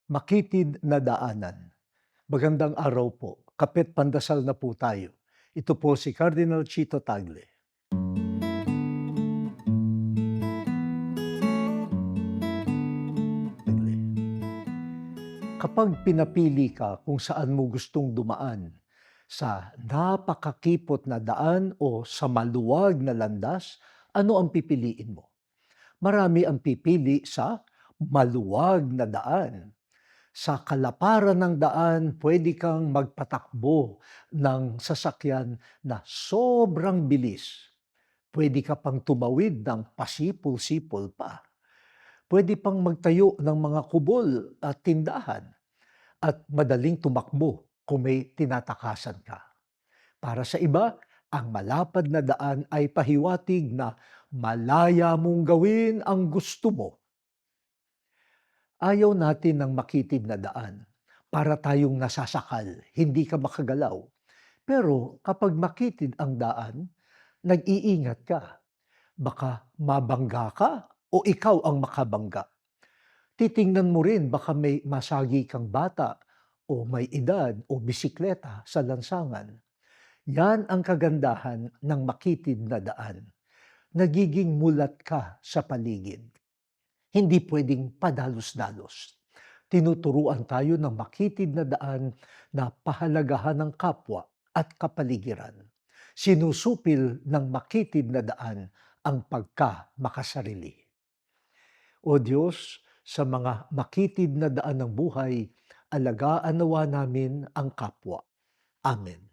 Makitid na daanan. Magandang araw po. Kapit pandasal na po tayo. Ito po si Cardinal Chito Tagle. Kapag pinapili ka kung saan mo gustong dumaan, sa napakakipot na daan o sa maluwag na landas, ano ang pipiliin mo? Marami ang pipili sa maluwag na daan. Sa kalaparan ng daan, pwede kang magpatakbo ng sasakyan na sobrang bilis. Pwede ka pang tumawid ng pasipol-sipol pa. Pwede pang magtayo ng mga kubol at tindahan at madaling tumakbo kung may tinatakasan ka. Para sa iba, ang malapad na daan ay pahiwatig na malaya mong gawin ang gusto mo. Ayaw natin ng makitid na daan para tayong nasasakal, hindi ka makagalaw. Pero kapag makitid ang daan, nag-iingat ka. Baka mabangga ka o ikaw ang makabangga. Titingnan mo rin baka may masagi kang bata o may edad o bisikleta sa lansangan. Yan ang kagandahan ng makitid na daan. Nagiging mulat ka sa paligid. Hindi pwedeng padalos-dalos. Tinuturuan tayo ng makitid na daan na pahalagahan ng kapwa at kapaligiran. Sinusupil ng makitid na daan ang pagka-makasarili. O Diyos, sa mga makitid na daan ng buhay, alagaan nawa namin ang kapwa. Amen.